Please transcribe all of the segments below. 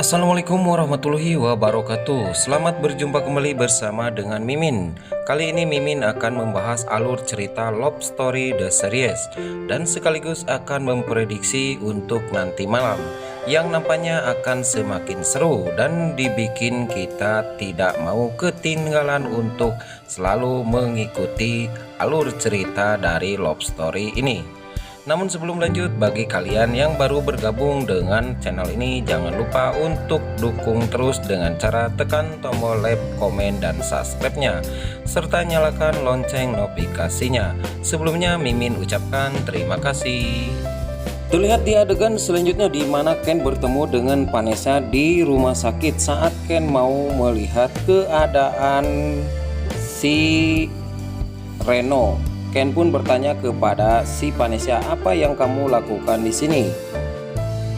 Assalamualaikum warahmatullahi wabarakatuh. Selamat berjumpa kembali bersama dengan Mimin. Kali ini Mimin akan membahas alur cerita Love Story The Series dan sekaligus akan memprediksi untuk nanti malam yang nampaknya akan semakin seru dan dibikin kita tidak mau ketinggalan untuk selalu mengikuti alur cerita dari Love Story ini. Namun sebelum lanjut, bagi kalian yang baru bergabung dengan channel ini, jangan lupa untuk dukung terus dengan cara tekan tombol like, komen, dan subscribe-nya, serta nyalakan lonceng notifikasinya. Sebelumnya Mimin ucapkan terima kasih. Terlihat di adegan selanjutnya di mana Ken bertemu dengan Vanessa di rumah sakit saat Ken mau melihat keadaan si Reno. Ken pun bertanya kepada si Vanessa, "Apa yang kamu lakukan di sini?"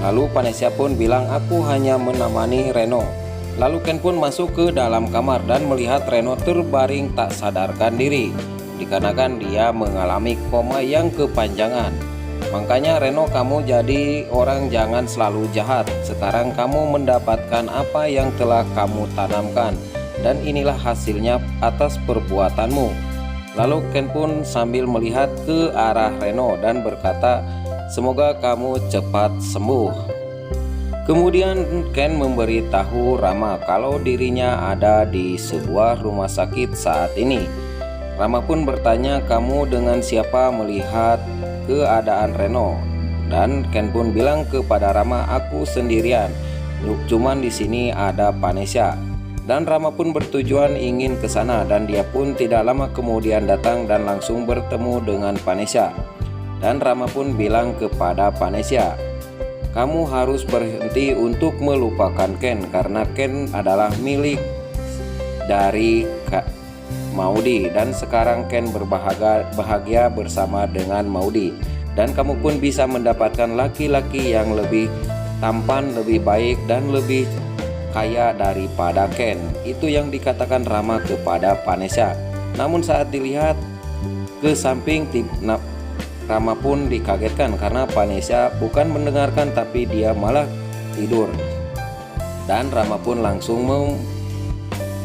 Lalu Vanessa pun bilang, "Aku hanya menemani Reno." Lalu Ken pun masuk ke dalam kamar dan melihat Reno terbaring tak sadarkan diri, dikarenakan dia mengalami koma yang kepanjangan. "Makanya Reno, kamu jadi orang jangan selalu jahat. Sekarang kamu mendapatkan apa yang telah kamu tanamkan, dan inilah hasilnya atas perbuatanmu." Lalu Ken pun sambil melihat ke arah Reno dan berkata, "Semoga kamu cepat sembuh." Kemudian Ken memberitahu Rama kalau dirinya ada di sebuah rumah sakit saat ini. Rama pun bertanya, "Kamu dengan siapa melihat keadaan Reno?" Dan Ken pun bilang kepada Rama, "Aku sendirian. Cuman di sini ada Vanessa." Dan Rama pun bertujuan ingin ke sana, dan dia pun tidak lama kemudian datang dan langsung bertemu dengan Vanessa. Dan Rama pun bilang kepada Vanessa, "Kamu harus berhenti untuk melupakan Ken, karena Ken adalah milik dari Kak Maudi, dan sekarang Ken bahagia bersama dengan Maudi, dan kamu pun bisa mendapatkan laki-laki yang lebih tampan, lebih baik, dan lebih kaya daripada Ken." Itu yang dikatakan Rama kepada Vanessa. Namun saat dilihat ke samping, Rama pun dikagetkan karena Vanessa bukan mendengarkan, tapi dia malah tidur. Dan Rama pun langsung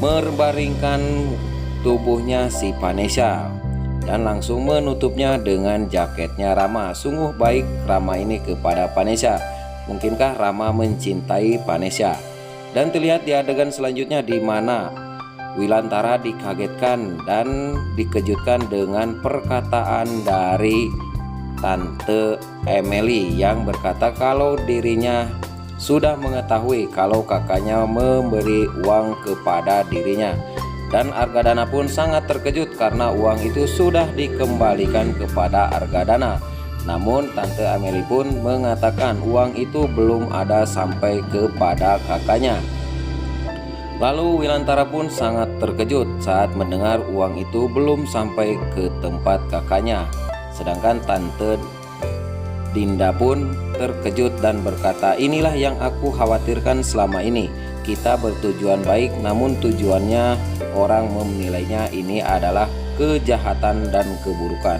membaringkan tubuhnya si Vanessa dan langsung menutupnya dengan jaketnya Rama. Sungguh baik Rama ini kepada Vanessa. Mungkinkah Rama mencintai Vanessa? Dan terlihat di adegan selanjutnya di mana Wilantara dikagetkan dan dikejutkan dengan perkataan dari Tante Emily yang berkata kalau dirinya sudah mengetahui kalau kakaknya memberi uang kepada dirinya. Dan Argadana pun sangat terkejut karena uang itu sudah dikembalikan kepada Argadana. Namun Tante Amelie pun mengatakan uang itu belum ada sampai kepada kakaknya. Lalu Wilantara pun sangat terkejut saat mendengar uang itu belum sampai ke tempat kakaknya. Sedangkan Tante Dinda pun terkejut dan berkata, "Inilah yang aku khawatirkan selama ini. Kita bertujuan baik, namun tujuannya orang menilainya ini adalah kejahatan dan keburukan."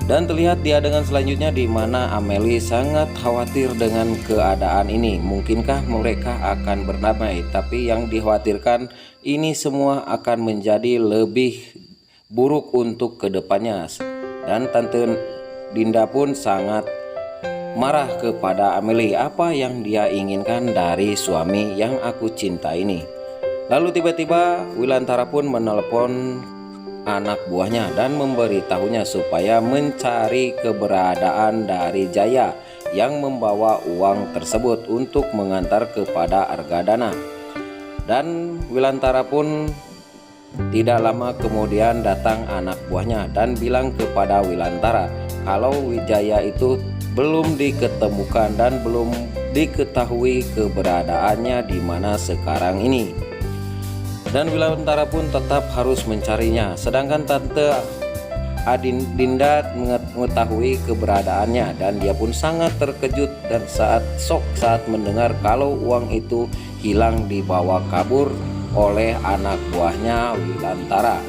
Dan terlihat di adegan selanjutnya di mana Amelie sangat khawatir dengan keadaan ini. Mungkinkah mereka akan berdamai? Tapi yang dikhawatirkan ini semua akan menjadi lebih buruk untuk kedepannya. Dan Tante Dinda pun sangat marah kepada Amelie. "Apa yang dia inginkan dari suami yang aku cinta ini?" Lalu tiba-tiba Wilantara pun menelepon anak buahnya dan memberitahunya supaya mencari keberadaan dari Jaya yang membawa uang tersebut untuk mengantar kepada Argadana. Dan Wilantara pun tidak lama kemudian datang anak buahnya dan bilang kepada Wilantara kalau Wijaya itu belum diketemukan dan belum diketahui keberadaannya di mana sekarang ini. Dan Wilantara pun tetap harus mencarinya. Sedangkan Tante Dinda mengetahui keberadaannya dan dia pun sangat terkejut dan saat mendengar kalau uang itu hilang dibawa kabur oleh anak buahnya Wilantara.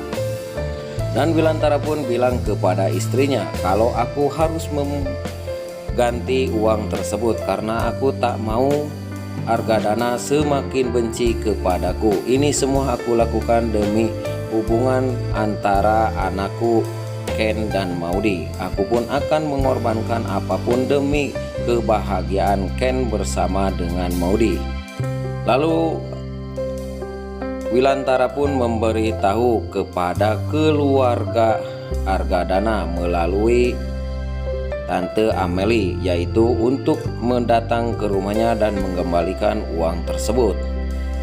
Dan Wilantara pun bilang kepada istrinya kalau aku harus mengganti uang tersebut karena aku tak mau Argadana semakin benci kepadaku. Ini semua aku lakukan demi hubungan antara anakku Ken dan Maudie. Aku pun akan mengorbankan apapun demi kebahagiaan Ken bersama dengan Maudie. Lalu Wilantara pun memberitahu kepada keluarga Argadana melalui Tante Amelie, yaitu untuk mendatang ke rumahnya dan mengembalikan uang tersebut.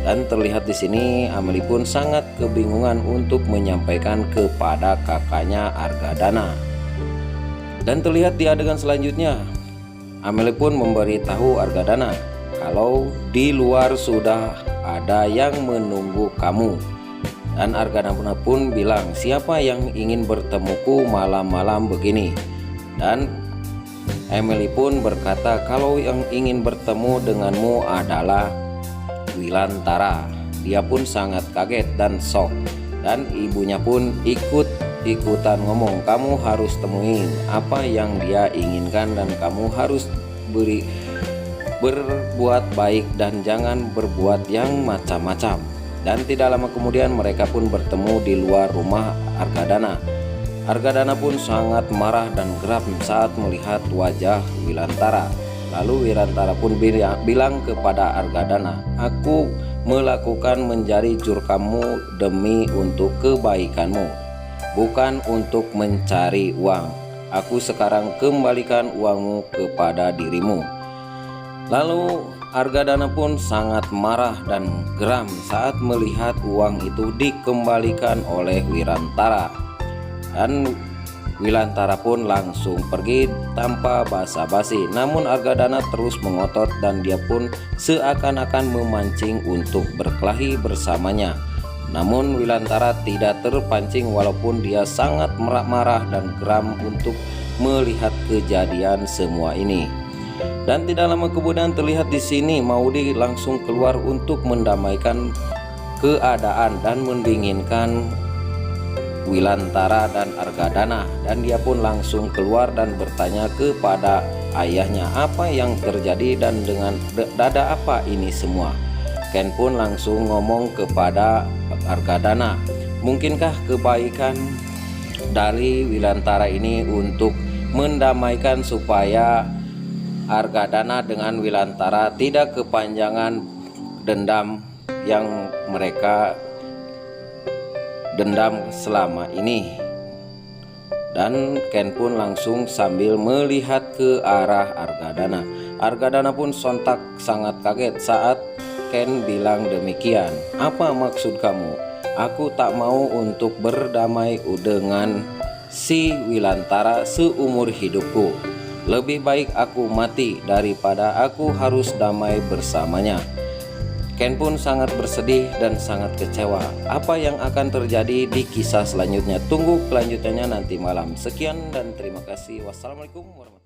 Dan terlihat di sini Amelie pun sangat kebingungan untuk menyampaikan kepada kakaknya Argadana. Dan terlihat di adegan selanjutnya Amelie pun memberitahu Argadana kalau di luar sudah ada yang menunggu kamu. Dan Argadana pun bilang, siapa yang ingin bertemuku malam-malam begini? Dan Amelie pun berkata kalau yang ingin bertemu denganmu adalah Wilantara. Dia pun sangat kaget dan shock. Dan ibunya pun ikutan ngomong, kamu harus temuin apa yang dia inginkan dan kamu harus berbuat baik dan jangan berbuat yang macam-macam. Dan tidak lama kemudian mereka pun bertemu di luar rumah Argadana. Argadana pun sangat marah dan geram saat melihat wajah Wilantara. Lalu Wilantara pun bilang kepada Argadana, aku melakukan menjadi jurkamu demi untuk kebaikanmu, bukan untuk mencari uang. Aku sekarang kembalikan uangmu kepada dirimu. Lalu Argadana pun sangat marah dan geram saat melihat uang itu dikembalikan oleh Wilantara. Dan Wilantara pun langsung pergi tanpa basa-basi. Namun Argadana terus mengotot dan dia pun seakan-akan memancing untuk berkelahi bersamanya. Namun Wilantara tidak terpancing walaupun dia sangat marah dan geram untuk melihat kejadian semua ini. Dan tidak lama kemudian terlihat di sini Maudie langsung keluar untuk mendamaikan keadaan dan mendinginkan Wilantara dan Argadana. Dan dia pun langsung keluar dan bertanya kepada ayahnya apa yang terjadi dan dengan dada apa ini semua. Ken pun langsung ngomong kepada Argadana, mungkinkah kebaikan dari Wilantara ini untuk mendamaikan supaya Argadana dengan Wilantara tidak kepanjangan dendam yang mereka dendam selama ini. Dan Ken pun langsung sambil melihat ke arah Argadana. Argadana pun sontak sangat kaget saat Ken bilang demikian. Apa maksud kamu? Aku tak mau untuk berdamai dengan si Wilantara seumur hidupku. Lebih baik aku mati daripada aku harus damai bersamanya. Ken pun sangat bersedih dan sangat kecewa. Apa yang akan terjadi di kisah selanjutnya? Tunggu kelanjutannya nanti malam. Sekian dan terima kasih. Wassalamualaikum warahmatullahi wabarakatuh.